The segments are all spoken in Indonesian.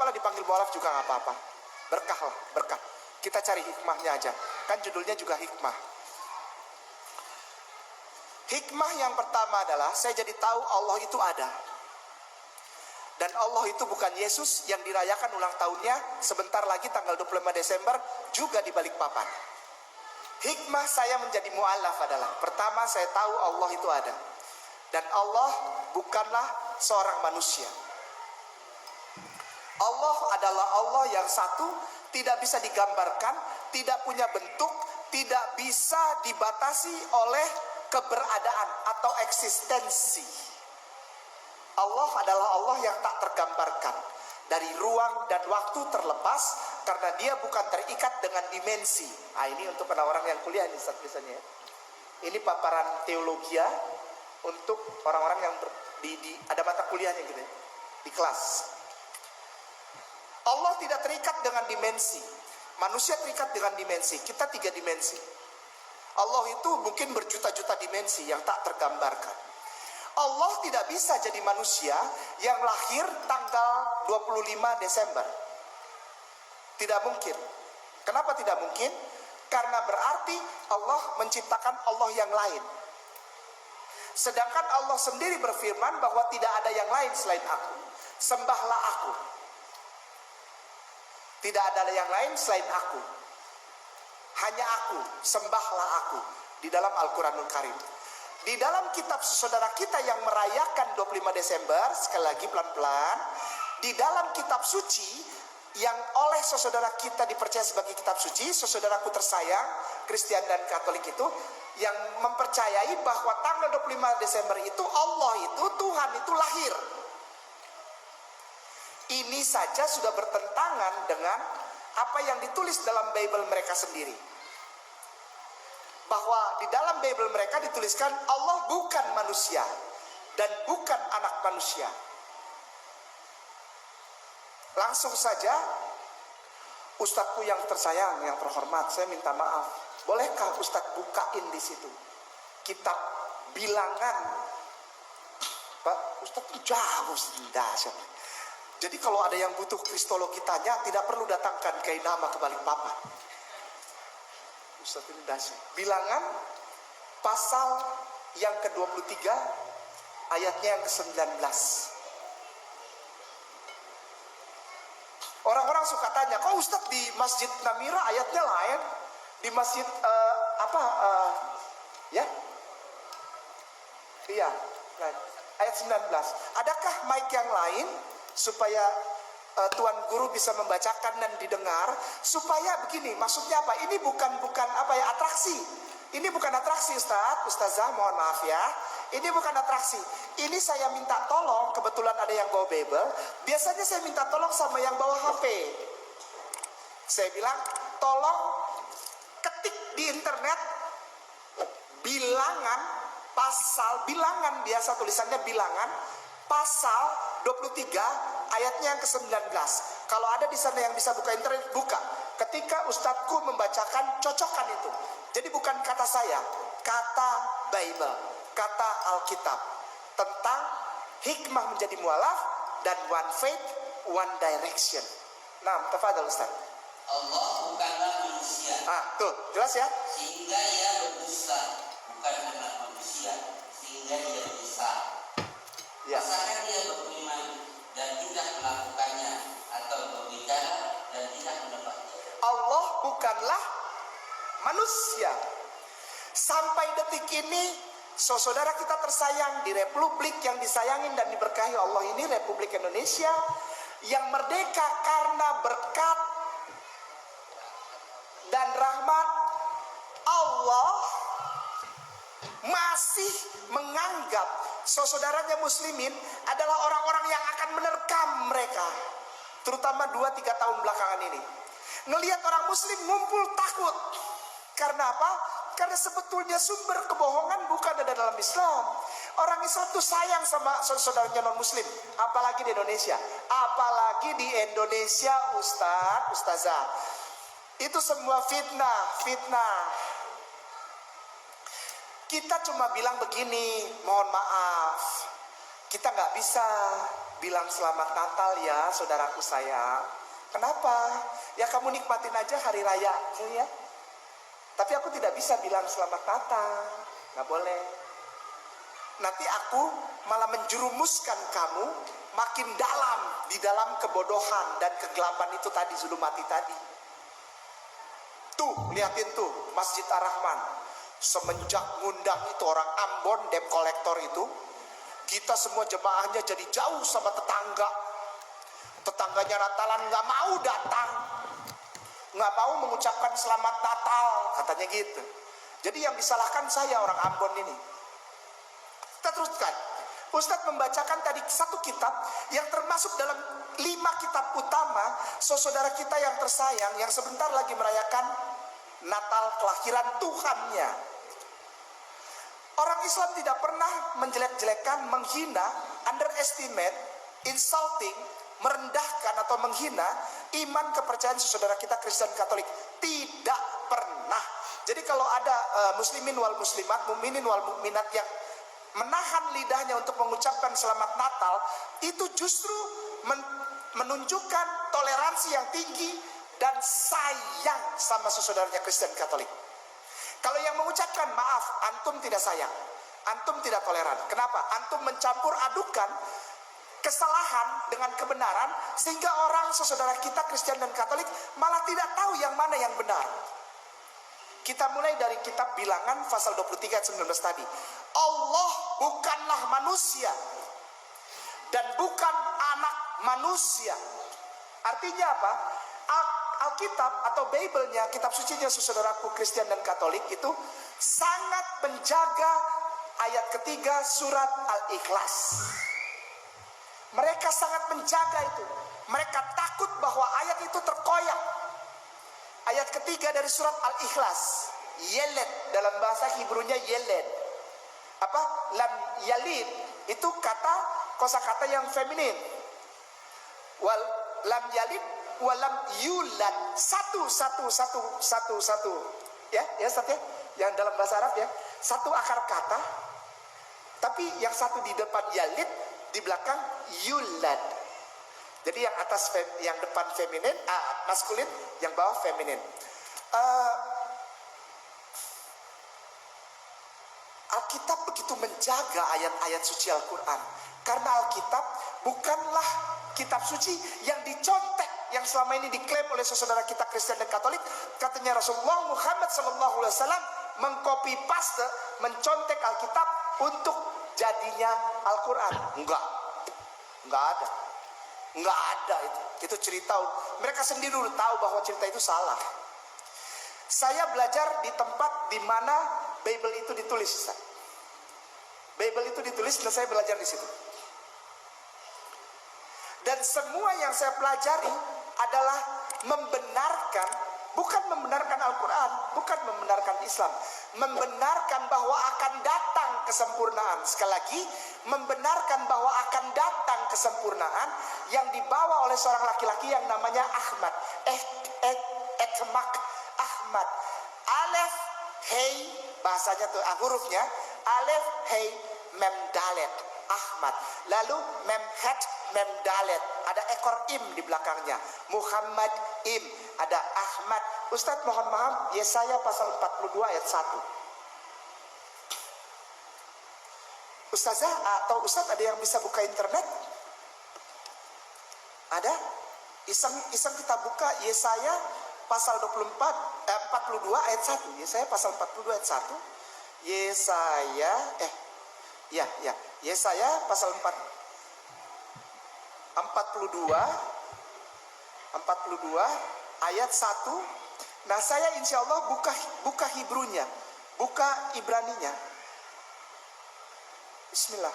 Kalau dipanggil mualaf juga nggak apa-apa. Berkah lah, berkah. Kita cari hikmahnya aja. Kan judulnya juga hikmah. Hikmah yang pertama adalah saya jadi tahu Allah itu ada. Dan Allah itu bukan Yesus yang dirayakan ulang tahunnya sebentar lagi tanggal 25 Desember juga di Balikpapan. Hikmah saya menjadi mu'alaf adalah, pertama saya tahu Allah itu ada. Dan Allah bukanlah seorang manusia. Allah adalah Allah yang satu, tidak bisa digambarkan, tidak punya bentuk, tidak bisa dibatasi oleh keberadaan atau eksistensi. Allah adalah Allah yang tak tergambarkan. Dari ruang dan waktu terlepas, karena dia bukan terikat dengan dimensi. Nah, ini untuk orang yang kuliah nih biasanya. Ini paparan teologi untuk orang-orang yang ada mata kuliahnya gitu ya, di kelas. Allah tidak terikat dengan dimensi. Manusia terikat dengan dimensi. Kita 3 dimensi. Allah itu mungkin berjuta-juta dimensi yang tak tergambarkan. Allah tidak bisa jadi manusia yang lahir tanggal 25 Desember. Tidak mungkin. Kenapa tidak mungkin? Karena berarti Allah menciptakan Allah yang lain. Sedangkan Allah sendiri berfirman bahwa tidak ada yang lain selain aku. Sembahlah aku. Tidak ada yang lain selain aku. Hanya aku, sembahlah aku. Di dalam Al-Quranul Karim. Di dalam kitab saudara kita yang merayakan 25 Desember, sekali lagi pelan-pelan, di dalam kitab suci yang oleh saudara kita dipercaya sebagai kitab suci, saudaraku tersayang, Kristen dan Katolik itu, yang mempercayai bahwa tanggal 25 Desember itu Allah itu, Tuhan itu lahir. Ini saja sudah bertentangan dengan apa yang ditulis dalam Bible mereka sendiri. Bahwa di dalam Bible mereka dituliskan Allah bukan manusia dan bukan anak manusia. Langsung saja, Ustadzku yang tersayang, yang terhormat, saya minta maaf. Bolehkah Ustadz bukain di situ kitab bilangan? Pak Ustadz itu jauh dasar. Jadi kalau ada yang butuh kristologi tanya, tidak perlu datangkan Kiai Nama ke Balikpapan. Ustadz ini dasar. Bilangan pasal yang ke-23 ayatnya yang ke-19. Orang-orang suka tanya, kok Ustadz di Masjid Namira ayatnya lain? Di masjid ya? Iya, ayat 19. Adakah mic yang lain supaya Tuan Guru bisa membacakan dan didengar? Supaya begini, maksudnya apa? Ini bukan atraksi. Ini bukan atraksi Ustazah, mohon maaf ya. Ini bukan atraksi. Ini saya minta tolong, kebetulan ada yang bawa Bible. Biasanya saya minta tolong sama yang bawa HP. Saya bilang, tolong ketik di internet bilangan pasal, bilangan biasa tulisannya bilangan pasal 23 ayatnya yang ke-19. Kalau ada di sana yang bisa buka internet, buka. Ketika Ustadzku membacakan, cocokkan itu. Jadi bukan kata saya, kata Bible, kata Alkitab tentang hikmah menjadi mualaf dan one faith, one direction. Nah, tafadhal Ustaz. Allah bukanlah manusia. Tuh, jelas ya? Sehingga ia berdusta, bukan anak manusia, sehingga ia bisa. Ya. Asalkan dia beriman dan tidak melakukannya, atau berbicara dan tidak menepati. Allah bukanlah manusia. Sampai detik ini, saudara kita tersayang di Republik yang disayangin dan diberkahi Allah ini, Republik Indonesia, yang merdeka karena berkat dan rahmat Allah, masih menganggap saudaranya muslimin adalah orang-orang yang akan menerkam mereka. Terutama 2-3 tahun belakangan ini. Ngelihat orang muslim ngumpul takut. Karena apa? Karena sebetulnya sumber kebohongan bukan ada dalam Islam. Orang Islam tuh sayang sama saudaranya non muslim. Apalagi di Indonesia. Apalagi di Indonesia, Ustazah. Itu semua fitnah. Kita cuma bilang begini, mohon maaf. Kita nggak bisa bilang selamat Natal ya saudaraku sayang. Kenapa? Ya kamu nikmatin aja hari raya ya. Tapi aku tidak bisa bilang selamat Natal. Nggak boleh. Nanti aku malah menjerumuskan kamu makin dalam di dalam kebodohan dan kegelapan itu tadi, zulumati tadi. Tuh, lihatin tuh Masjid Ar-Rahman. Semenjak ngundang itu orang Ambon, debt collector itu, kita semua jemaahnya jadi jauh sama tetangga. Tetangganya Natalan nggak mau datang, nggak mau mengucapkan selamat Natal, katanya gitu. Jadi yang disalahkan saya orang Ambon ini. Kita teruskan. Ustadz membacakan tadi satu kitab yang termasuk dalam 5 kitab utama saudara kita yang tersayang yang sebentar lagi merayakan Natal kelahiran Tuhannya. Orang Islam tidak pernah menjelek-jelekan, menghina, underestimate, insulting, merendahkan atau menghina iman kepercayaan saudara kita Kristen Katolik. Tidak pernah. Jadi kalau ada muslimin wal muslimat, mukminin wal mukminat yang menahan lidahnya untuk mengucapkan selamat Natal, itu justru menunjukkan toleransi yang tinggi dan sayang sama saudaranya Kristen Katolik. Kalau yang mengucapkan maaf, antum tidak sayang, antum tidak toleran. Kenapa? Antum mencampur adukan kesalahan dengan kebenaran, sehingga orang saudara kita Kristen dan Katolik malah tidak tahu yang mana yang benar. Kita mulai dari kitab Bilangan pasal 23 ayat 19 tadi. Allah bukanlah manusia dan bukan anak manusia. Artinya apa? Alkitab atau Bible-nya, kitab sucinya saudaraku Kristen dan Katolik itu sangat menjaga ayat ketiga surat Al-Ikhlas. Mereka sangat menjaga itu. Mereka takut bahwa ayat itu terkoyak. Ayat ketiga dari surat Al-Ikhlas, Yeled, dalam bahasa Hebrunya Yeled. Apa? Lam yalid itu kosakata yang feminin. Wal lam yalid walam yulad, satu. Ya Ustaz ya. Yang dalam bahasa Arab ya, satu akar kata, tapi yang satu di depan yalid, di belakang yulad. Jadi yang atas yang depan feminin, maskulin, yang bawah feminin. Alkitab begitu menjaga ayat-ayat suci Al-Quran, karena Alkitab bukanlah kitab suci yang dicontek, yang selama ini diklaim oleh saudara kita Kristen dan Katolik. Katanya Rasulullah Muhammad SAW mengcopy paste, mencontek Alkitab untuk jadinya Al-Quran. Enggak ada itu cerita. Mereka sendiri dulu tahu bahwa cerita itu salah. Saya belajar di tempat di mana Bible itu ditulis, Ustaz. Bible itu ditulis dan saya belajar di situ. Dan semua yang saya pelajari adalah membenarkan, bukan membenarkan Al-Quran, bukan membenarkan Islam, membenarkan bahwa akan datang kesempurnaan. Sekali lagi, membenarkan bahwa akan datang kesempurnaan yang dibawa oleh seorang laki-laki yang namanya Ahmad. Ahmad. Alef, hei, bahasanya tuh hurufnya alef, hei, mem, dalet. Ahmad. Lalu mem, het, mem, dalet. Ada ekor im di belakangnya. Muhammad im. Ada Ahmad. Ustadz mohon maaf, Yesaya pasal 42 ayat 1. Ustazah atau Ustadz ada yang bisa buka internet? Ada? Iseng kita buka Yesaya pasal 42 ayat 1. Yesaya pasal 42 ayat 1. Yesaya pasal 42 ayat 1. Nah, saya insya Allah buka Hebrunya, buka Ibraninya. Bismillah.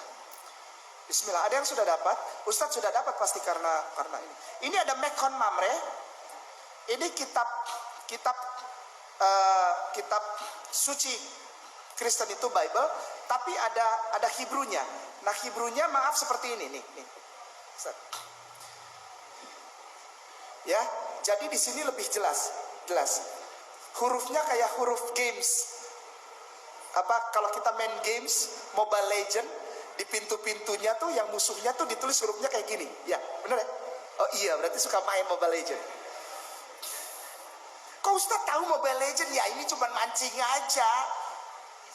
Ada yang sudah dapat? Ustadz sudah dapat pasti karena ini. Ini ada Mekon Mamre. Ini kitab suci Kristen itu Bible, tapi ada Hebrunya. Nah, Hebrunya maaf seperti ini nih. Ya, jadi di sini lebih jelas. Hurufnya kayak huruf games. Kalau kita main games Mobile Legend, Di pintu-pintunya tuh yang musuhnya tuh ditulis hurufnya kayak gini. Ya, bener ya? Oh iya, berarti suka main Mobile Legend. Kok Ustaz tahu Mobile Legend? Ya ini cuma mancing aja.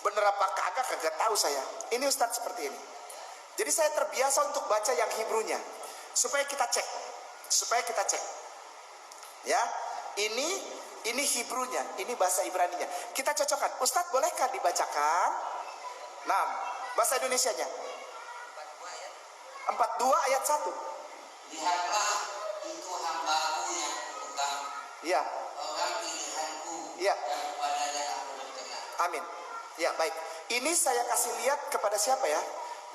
Bener apa kagak tahu saya. Ini Ustaz seperti ini. Jadi saya terbiasa untuk baca yang Hebrunya supaya kita cek. Ya, ini Hebrunya, ini bahasa Ibraninya. Kita cocokkan. Ustaz bolehkah dibacakan? Nah, bahasa Indonesianya 42 ayat 1. Lihatlah, itu hambaku yang kupegang, Iya. orang pilihanku, Iya. yang kepadanya aku berkenan. Amin. Ya, baik. Ini saya kasih lihat kepada siapa ya?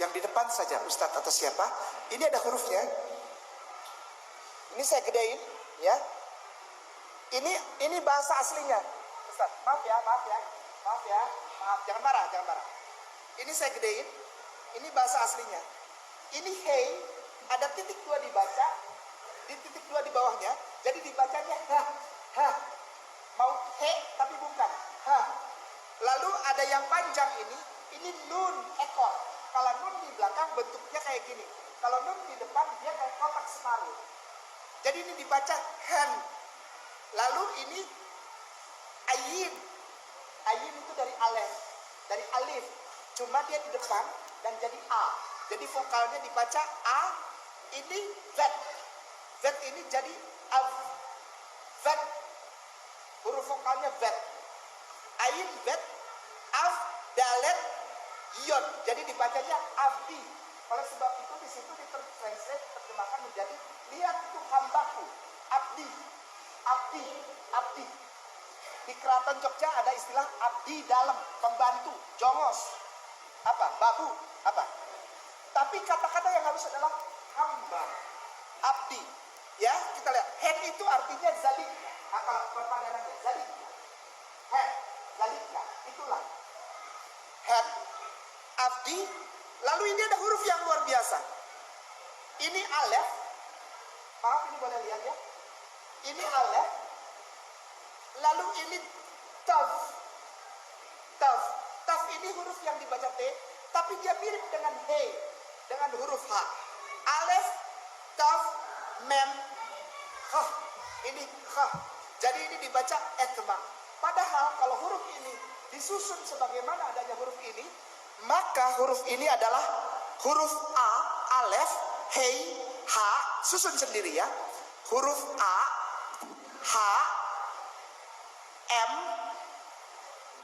Yang di depan saja, Ustadz atau siapa? Ini ada hurufnya. Ini saya gedein, ya. Ini bahasa aslinya. Ustadz, maaf ya. Jangan marah. Ini saya gedein. Ini bahasa aslinya. Ini hey, ada titik 2 dibaca, di titik 2 di bawahnya. Jadi dibacanya ha. Mau he tapi bukan ha. Lalu ada yang panjang ini nun ekor. Kalau nun di belakang bentuknya kayak gini. Kalau nun di depan dia kayak kotak separuh. Jadi ini dibaca hen. Lalu ini ayin. Ayin itu dari alif. Cuma dia di depan dan jadi a. Jadi vokalnya dibaca a. Ini z. Z ini jadi av. Z. Huruf vokalnya z. Ain z. Av. Dalet. Yon. Jadi dibacanya abdi. Oleh sebab itu di situ diterjemahkan menjadi lihat itu hambaku. Abdi. Di Keraton Jogja ada istilah abdi dalam, pembantu, jongos, babu, Tapi kata-kata yang harus adalah hamba, abdi. Ya, kita lihat. Hen itu artinya zalika. Kalau perpadanannya zalika. Hen, zalika. Itulah. Hen, abdi. Lalu ini ada huruf yang luar biasa. Ini alef. Maaf, ini boleh lihat ya. Ini alef. Lalu ini taf. Taf ini huruf yang dibaca T, tapi dia mirip dengan he, dengan huruf H. Alef, taf, mem, ha. Ini ha. Jadi ini dibaca etma. Padahal kalau huruf ini disusun sebagaimana adanya huruf ini, maka huruf ini adalah huruf A, alef, hei, H, susun sendiri ya. Huruf A, H, M,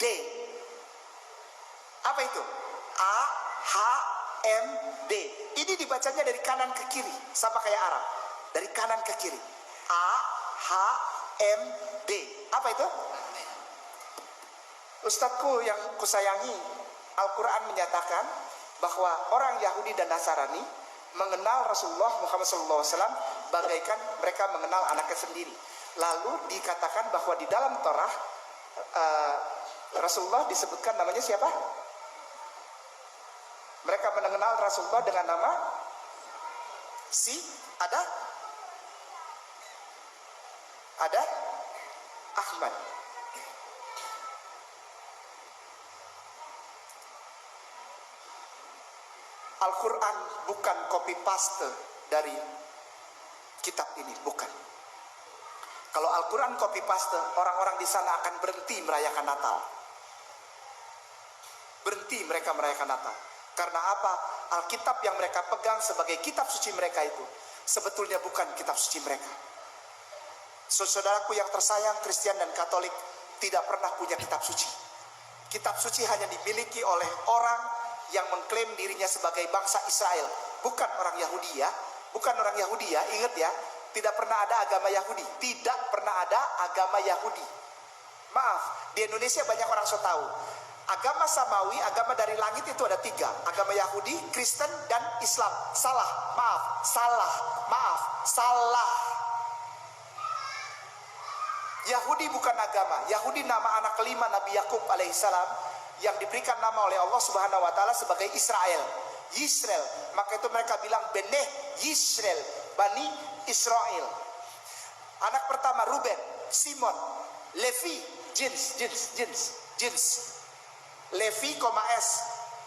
D. Apa itu? A, H, M, D. Ini dibacanya dari kanan ke kiri, sama kayak Arab. Dari kanan ke kiri. A, H, M, D. Apa itu? Ustadzku yang kusayangi, Al-Quran menyatakan bahwa orang Yahudi dan Nasrani mengenal Rasulullah Muhammad SAW bagaikan mereka mengenal anaknya sendiri. Lalu dikatakan bahwa di dalam Torah Rasulullah disebutkan namanya siapa? Mereka mengenal Rasulullah dengan nama ada Ahmad. Al-Quran bukan copy paste dari kitab ini, bukan. Kalau Al-Quran copy paste, orang-orang di sana akan berhenti merayakan Natal. Berhenti mereka merayakan Natal. Karena apa? Alkitab yang mereka pegang sebagai kitab suci mereka itu sebetulnya bukan kitab suci mereka. Saudaraku yang tersayang, Kristen dan Katolik tidak pernah punya kitab suci. Kitab suci hanya dimiliki oleh orang yang mengklaim dirinya sebagai bangsa Israel, bukan orang Yahudi ya. Bukan orang Yahudi ya, ingat ya. Tidak pernah ada agama Yahudi. Tidak pernah ada agama Yahudi. Maaf, di Indonesia banyak orang so tahu. Agama Samawi, agama dari langit itu ada 3. Agama Yahudi, Kristen, dan Islam. Salah. Yahudi bukan agama. Yahudi nama anak kelima Nabi Yakub alaihissalam yang diberikan nama oleh Allah Subhanahu wa taala sebagai Israel. Yisrael. Maka itu mereka bilang Beneh Yisrael, Bani Israel. Anak pertama Ruben, Simon, Levi, Jins. Levi, S.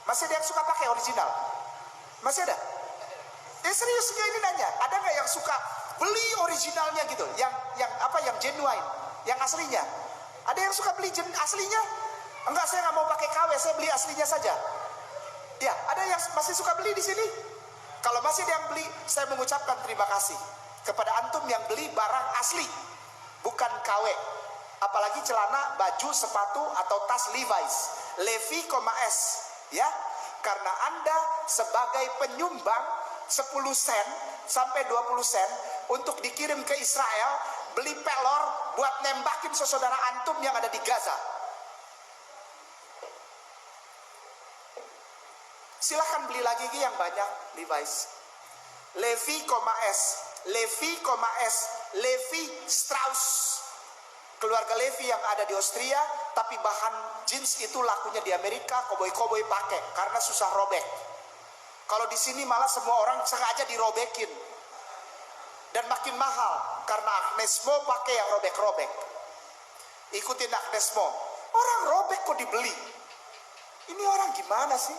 Masih ada yang suka pakai original. Masih ada? Serius nggak ini nanya? Ada nggak yang suka beli originalnya gitu? Yang genuine, yang aslinya? Ada yang suka beli aslinya? Enggak, saya nggak mau pakai KW, saya beli aslinya saja. Ya, ada yang masih suka beli di sini? Kalau masih ada yang beli, saya mengucapkan terima kasih kepada antum yang beli barang asli, bukan KW. Apalagi celana, baju, sepatu atau tas Levi's, Levi, S, ya. Karena Anda sebagai penyumbang 10 sen sampai 20 sen untuk dikirim ke Israel, beli pelor buat nembakin saudara antum yang ada di Gaza. Silahkan beli lagi yang banyak Levi's, Levi, S, Levi, S, Levi Strauss, keluarga Levi yang ada di Austria, tapi bahan jeans itu lakunya di Amerika, koboi pakai karena susah robek. Kalau di sini malah semua orang sengaja dirobekin dan makin mahal karena Agnes Mo pakai yang robek-robek. Ikutin Agnes Mo, orang robek kok dibeli. Ini orang gimana sih?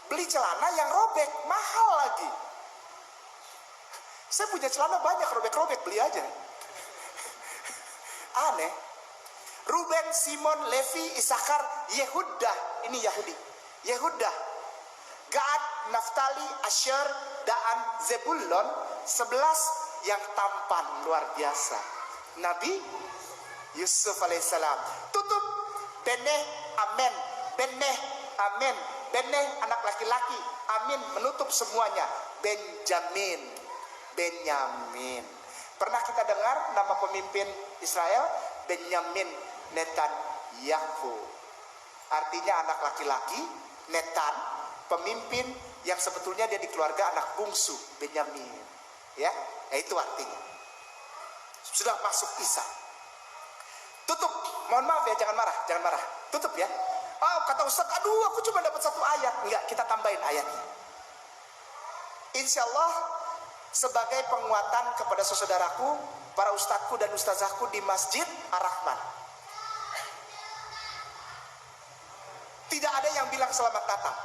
Beli celana yang robek, mahal lagi. Saya punya celana banyak robek-robek, beli aja. Aneh. Ruben, Simon, Levi, Isakar, Yehuda, ini Yahudi. Yehuda, Gad, Naftali, Asher, Daan, Zebulon, 11 yang tampan luar biasa. Nabi Yusuf alaihissalam. Tutup Beneh, amen. Beneh, amen. Beneh anak laki-laki, amin, menutup semuanya. Benjamin. Pernah kita dengar nama pemimpin Israel? Benyamin Netanyahu. Artinya anak laki-laki, Netan, pemimpin yang sebetulnya dia di keluarga anak bungsu, Benyamin. Ya, itu artinya. Sudah masuk Isa. Tutup. Mohon maaf ya, jangan marah. Tutup ya. Oh, kata Ustaz, aduh aku cuma dapat 1 ayat. Enggak, kita tambahin ayatnya. Insya Allah sebagai penguatan kepada saudaraku, para ustadzku dan ustazahku di Masjid Ar-Rahman. Tidak ada yang bilang selamat datang.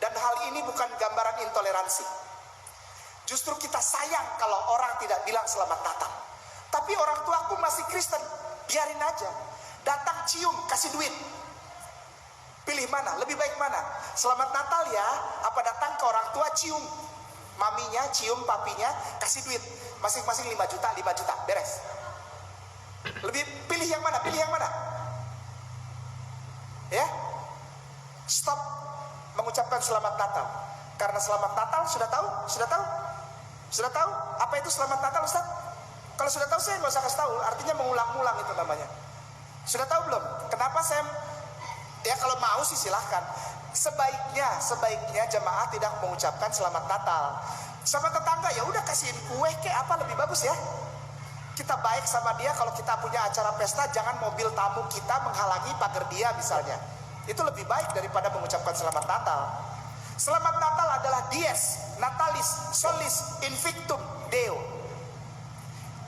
Dan hal ini bukan gambaran intoleransi. Justru kita sayang kalau orang tidak bilang selamat datang. Tapi orang tuaku masih Kristen, biarin aja. Datang cium, kasih duit. Pilih mana? Lebih baik mana? Selamat Natal ya, apa datang ke orang tua cium? Maminya cium papinya, kasih duit. Masing-masing 5 juta, beres. Lebih pilih yang mana? Ya? Stop mengucapkan selamat Natal. Karena selamat Natal sudah tahu? Sudah tahu? Apa itu selamat Natal, Ustaz? Kalau sudah tahu saya nggak usah kasih tahu, artinya mengulang-ulang itu namanya. Sudah tahu belum? Kenapa saya ya kalau mau sih silahkan. Sebaiknya jemaah tidak mengucapkan selamat Natal. Sama tetangga ya udah kasihin kue kayak apa lebih bagus ya. Kita baik sama dia, kalau kita punya acara pesta jangan mobil tamu kita menghalangi pagar dia misalnya. Itu lebih baik daripada mengucapkan selamat Natal. Selamat Natal adalah dies, natalis, solis, invictum, deo.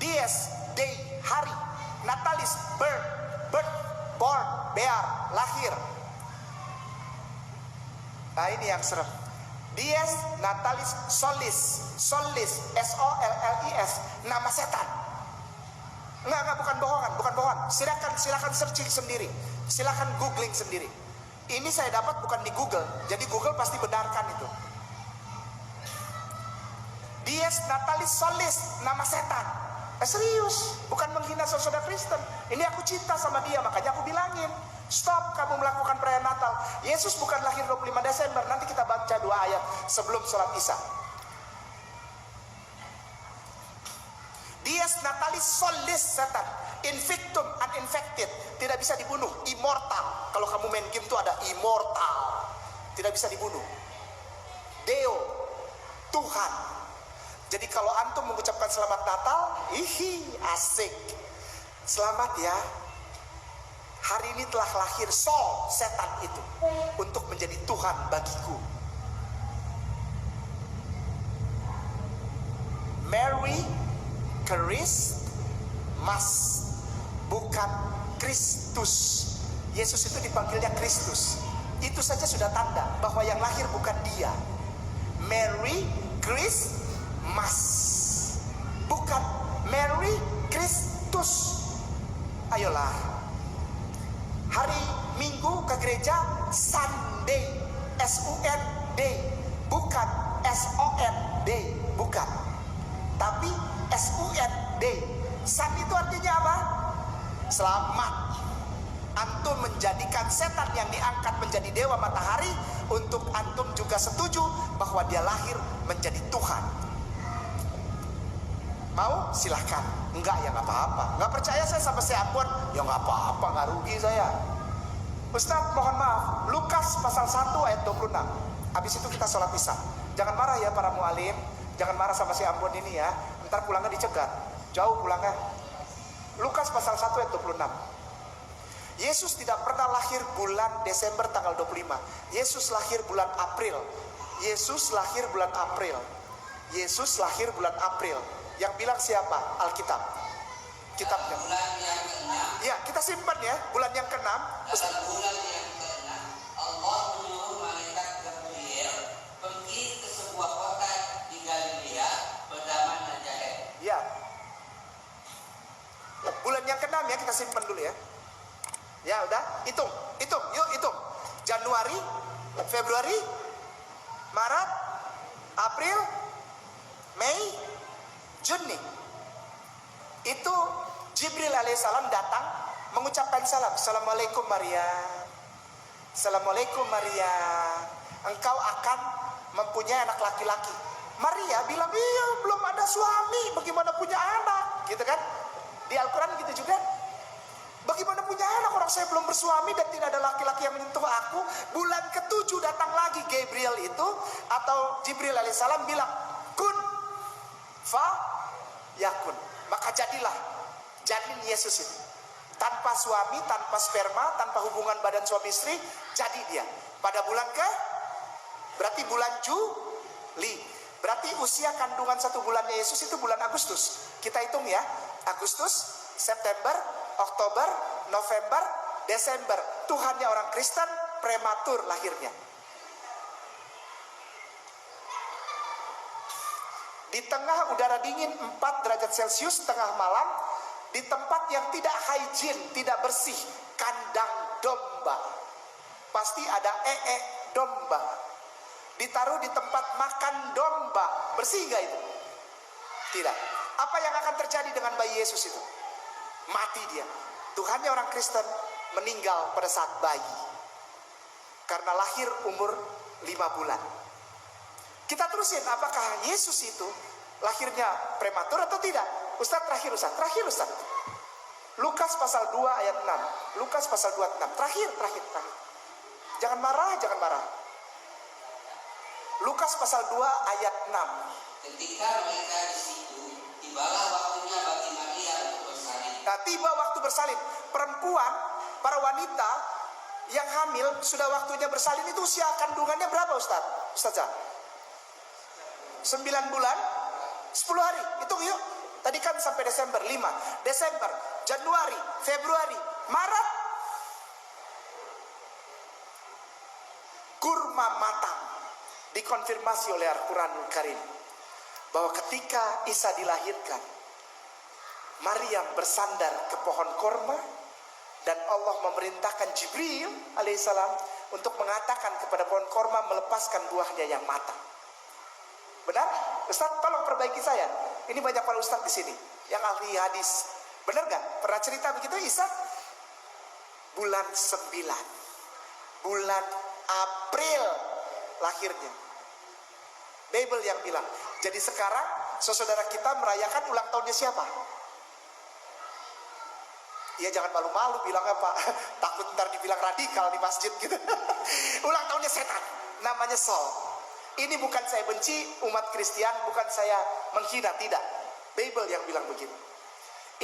Dies, day, hari. Natalis, birth, born, bear, lahir. Nah ini yang serem. Dies natalis solis, SOLLIS, nama setan. Enggak, bukan bohongan. Silakan searching sendiri. Silakan googling sendiri. Ini saya dapat bukan di Google, jadi Google pasti benarkan itu. Dies natalis solis, nama setan. Serius, bukan menghina saudara Kristen. Ini aku cinta sama dia, makanya aku bilangin. Stop kamu melakukan perayaan Natal. Yesus bukan lahir 25 Desember. Nanti kita baca 2 ayat sebelum sholat Isya. Dies natalis solis setan. Invictum, uninfected. Tidak bisa dibunuh. Immortal. Kalau kamu main game itu ada immortal. Tidak bisa dibunuh. Deo, Tuhan. Jadi kalau antum mengucapkan selamat Natal, asik. Selamat ya. Hari ini telah lahir Sol, setan itu, untuk menjadi Tuhan bagiku. Mary Christmas, bukan Kristus. Yesus itu dipanggilnya Kristus. Itu saja sudah tanda bahwa yang lahir bukan dia. Merry Christmas. Bukan Merry Christus. Ayolah. Hari Minggu ke gereja Sunday, S-U-N-D, bukan S-O-N-D, bukan. Tapi S-U-N-D. Sun itu artinya apa? Selamat. Antum menjadikan setan yang diangkat menjadi dewa matahari untuk antum juga setuju bahwa dia lahir menjadi Tuhan. Mau? Silahkan. Enggak ya nggak apa-apa. Nggak percaya saya sampai saya Ambon, ya nggak apa-apa, nggak rugi saya. Ustaz mohon maaf, Lukas pasal 1 ayat 26. Habis itu kita sholat isya. Jangan marah ya para mualim, jangan marah sama si Ambon ini ya. Ntar pulangnya dicegat, jauh pulangnya. Lukas pasal 1 ayat 26. Yesus tidak pernah lahir bulan Desember tanggal 25. Yesus lahir bulan April. Yesus lahir bulan April. Yesus lahir bulan April. Yang bilang siapa? Alkitab. Kitabnya. Bulan yang ke-6. Ya, kita simpan ya. Bulan yang ke-6. Dalam bulan yang ke-6, Allah menyuruh malaikat Gabriel pergi ke sebuah kota di Galilea bernama Nazaret. Ya. Bulan yang ke-6 ya, kita simpan dulu ya. Ya, udah. Hitung. Yuk hitung. Januari, Februari, Maret, April, Mei, Juni. Itu Jibril alaihissalam datang mengucapkan salam. Assalamualaikum Maria. Assalamualaikum Maria. Engkau akan mempunyai anak laki-laki. Maria bilang, iya belum ada suami, bagaimana punya anak? Gitu kan? Di Al-Quran gitu juga. Bagaimana punya anak, orang saya belum bersuami dan tidak ada laki-laki yang menyentuh aku. Bulan ke-7 datang lagi Gabriel itu, atau Jibril alaihissalam bilang, kun fa yakun. Maka jadilah janin Yesus itu. Tanpa suami, tanpa sperma, tanpa hubungan badan suami istri, jadi dia. Pada bulan berarti bulan Juli. Berarti usia kandungan 1 bulannya Yesus itu bulan Agustus. Kita hitung ya. Agustus, September, Oktober, November, Desember. Tuhannya orang Kristen prematur lahirnya. Di tengah udara dingin 4 derajat Celcius tengah malam, di tempat yang tidak hygiene, tidak bersih, kandang domba. Pasti ada domba. Ditaruh di tempat makan domba. Bersih gak itu? Tidak. Apa yang akan terjadi dengan bayi Yesus itu? Mati dia. Tuhannya orang Kristen meninggal pada saat bayi. Karena lahir umur 5 bulan. Kita terusin, apakah Yesus itu lahirnya prematur atau tidak? Ustaz. Terakhir. Lukas pasal 2 ayat 6. Lukas pasal 2 ayat 6. Terakhir. Jangan marah. Lukas pasal 2 ayat 6. Ketika mereka di situ, tibalah waktunya bagi Maria untuk bersalin. Nah, tiba waktu bersalin. Perempuan, para wanita yang hamil sudah waktunya bersalin itu usia kandungannya berapa Ustazah? 9 bulan 10 hari. Hitung yuk. Tadi kan sampai Desember 5. Desember, Januari, Februari, Maret. Kurma matang. Dikonfirmasi oleh Al-Quranul Karim bahwa ketika Isa dilahirkan, Maryam bersandar ke pohon korma dan Allah memerintahkan Jibril alaihissalam untuk mengatakan kepada pohon korma melepaskan buahnya yang matang. Benar? Ustaz, tolong perbaiki saya. Ini banyak para ustaz di sini yang ahli hadis. Benar gak? Pernah cerita begitu Isa? Bulan 9, bulan April lahirnya. Bible yang bilang. Jadi sekarang saudara kita merayakan ulang tahunnya siapa? Ya jangan malu-malu bilangnya Pak. Takut ntar dibilang radikal di masjid gitu. Ulang tahunnya setan. Namanya Sol. Ini bukan saya benci umat Kristen, bukan saya menghina, tidak. Bible yang bilang begitu.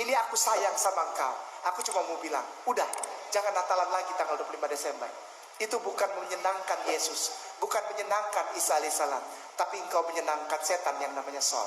Ini aku sayang sama engkau. Aku cuma mau bilang, udah, jangan Natalan lagi tanggal 25 Desember. Itu bukan menyenangkan Yesus, bukan menyenangkan Isa alaihissalam, tapi engkau menyenangkan setan yang namanya Sol.